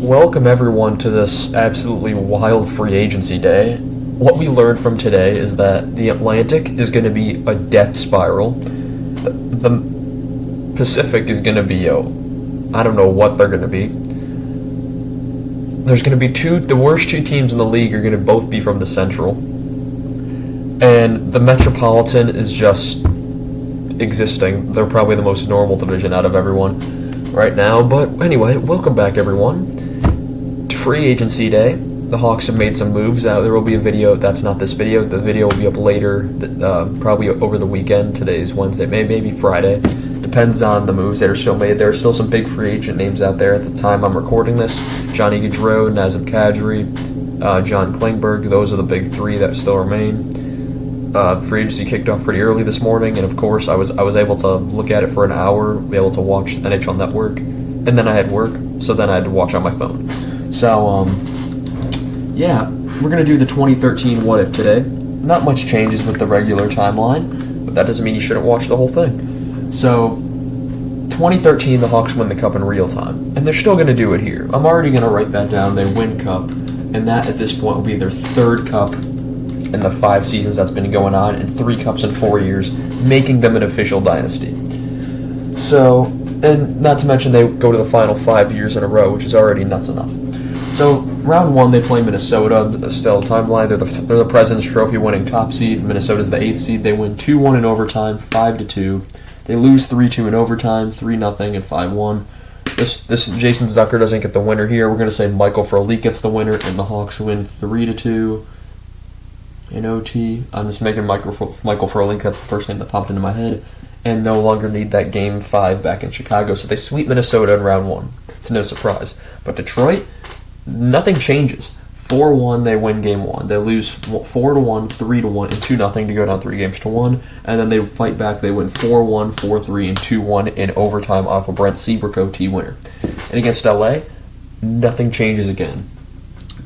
Welcome everyone to this absolutely wild free agency day. What we learned from today is that the Atlantic is going to be a death spiral. The Pacific is going to be I don't know what they're going to be. There's going to be the worst two teams in the league are going to both be from the Central. And the Metropolitan is just existing. They're probably the most normal division out of everyone right now. But anyway, welcome back everyone. Free agency day. The Hawks have made some moves. There will be a video. That's not this video. The video will be up later, probably over the weekend. Today is Wednesday, maybe Friday. Depends on the moves that are still made. There are still some big free agent names out there at the time I'm recording this. Johnny Gaudreau, Nazem Kadri, John Klingberg. Those are the big three that still remain. Free agency kicked off pretty early this morning, and of course I was able to look at it for an hour, be able to watch NHL Network, and then I had work, so then I had to watch on my phone. So, yeah, we're going to do the 2013 What If today. Not much changes with the regular timeline, but that doesn't mean you shouldn't watch the whole thing. So, 2013, the Hawks win the Cup in real time, and they're still going to do it here. I'm already going to write that down. They win Cup, and that at this point will be their third Cup in the 5 seasons that's been going on, and 3 Cups in 4 years, making them an official dynasty. So, and not to mention they go to the final 5 years in a row, which is already nuts enough. So, round 1, they play Minnesota. Still timeline. They're the President's Trophy winning top seed. Minnesota's the 8th seed. They win 2-1 in overtime, 5-2. They lose 3-2 in overtime, 3-0 and 5-1. This Jason Zucker doesn't get the winner here. We're going to say Michael Frolik gets the winner, and the Hawks win 3-2 in OT. I'm just making Michael Frolik. That's the first name that popped into my head. And no longer need that Game 5 back in Chicago. So they sweep Minnesota in round 1. It's no surprise. But Detroit, nothing changes. 4-1, they win Game 1. They lose 4-1, 3-1, and 2-0 to go down 3-1. And then they fight back. They win 4-1, 4-3, and 2-1 in overtime off a Brent Seabrook OT winner. And against LA, nothing changes again.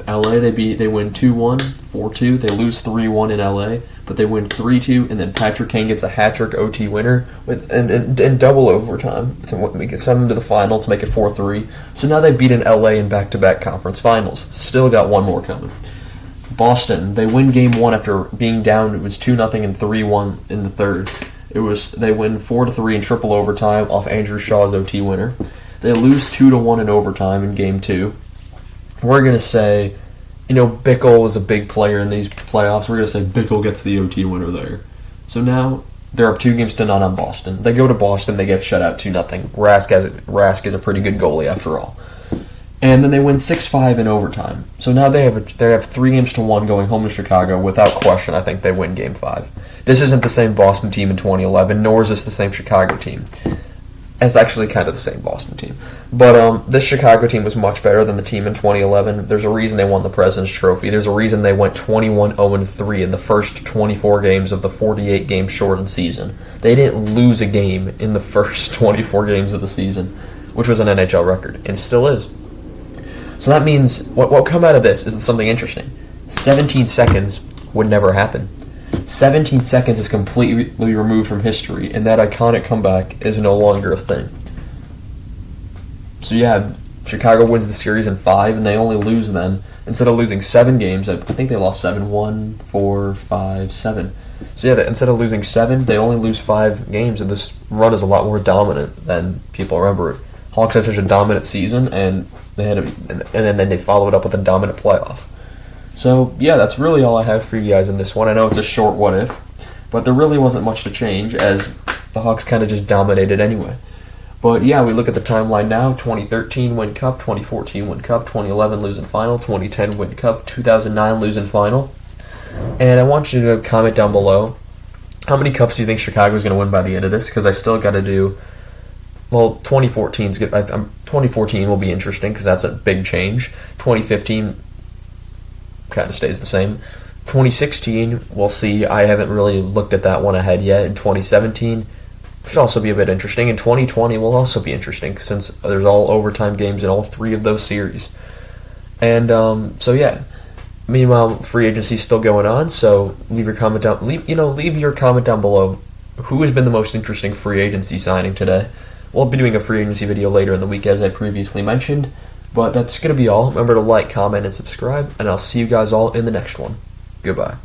LA, they win 2-1, 4-2. They lose 3-1 in LA, but they win 3-2, and then Patrick Kane gets a hat-trick OT winner and double overtime to send them to the final to make it 4-3. So now they've beaten LA in back-to-back conference finals. Still got one more coming. Boston, they win Game 1 after being down. It was 2-0 and 3-1 in the third. They win 4-3 in triple overtime off Andrew Shaw's OT winner. They lose 2-1 in overtime in Game 2. We're going to say, Bickle was a big player in these playoffs. We're going to say Bickle gets the OT winner there. So now they're up 2-0 on Boston. They go to Boston, they get shut out 2-0. Rask is a pretty good goalie after all. And then they win 6-5 in overtime. So now they have 3-1 going home to Chicago. Without question, I think they win Game 5. This isn't the same Boston team in 2011, nor is this the same Chicago team. It's actually kind of the same Boston team. But this Chicago team was much better than the team in 2011. There's a reason they won the President's Trophy. There's a reason they went 21-0-3 in the first 24 games of the 48-game shortened season. They didn't lose a game in the first 24 games of the season, which was an NHL record, and still is. So that means what will come out of this is something interesting. 17 seconds would never happen. 17 seconds is completely removed from history, and that iconic comeback is no longer a thing. So yeah, Chicago wins the series in 5, and they only lose then. Instead of losing 7 games, I think they lost 7, 1, 4, 5, 7. So yeah, instead of losing 7, they only lose 5 games, and this run is a lot more dominant than people remember it. Hawks had such a dominant season, and then they followed up with a dominant playoff. So, yeah, that's really all I have for you guys in this one. I know it's a short what if, but there really wasn't much to change as the Hawks kind of just dominated anyway. But, yeah, we look at the timeline now. 2013 win Cup, 2014 win Cup, 2011 losing final, 2010 win Cup, 2009 losing final. And I want you to comment down below, how many Cups do you think Chicago is going to win by the end of this? Because I still got to do, 2014's good. 2014 will be interesting because that's a big change. 2015 kind of stays the same. 2016, we'll see. I haven't really looked at that one ahead yet. In 2017, should also be a bit interesting. And 2020 will also be interesting since there's all overtime games in all 3 of those series. And so yeah. Meanwhile, free agency is still going on. So leave your comment down. Leave your comment down below. Who has been the most interesting free agency signing today? We'll be doing a free agency video later in the week, as I previously mentioned. But that's going to be all. Remember to like, comment, and subscribe, and I'll see you guys all in the next one. Goodbye.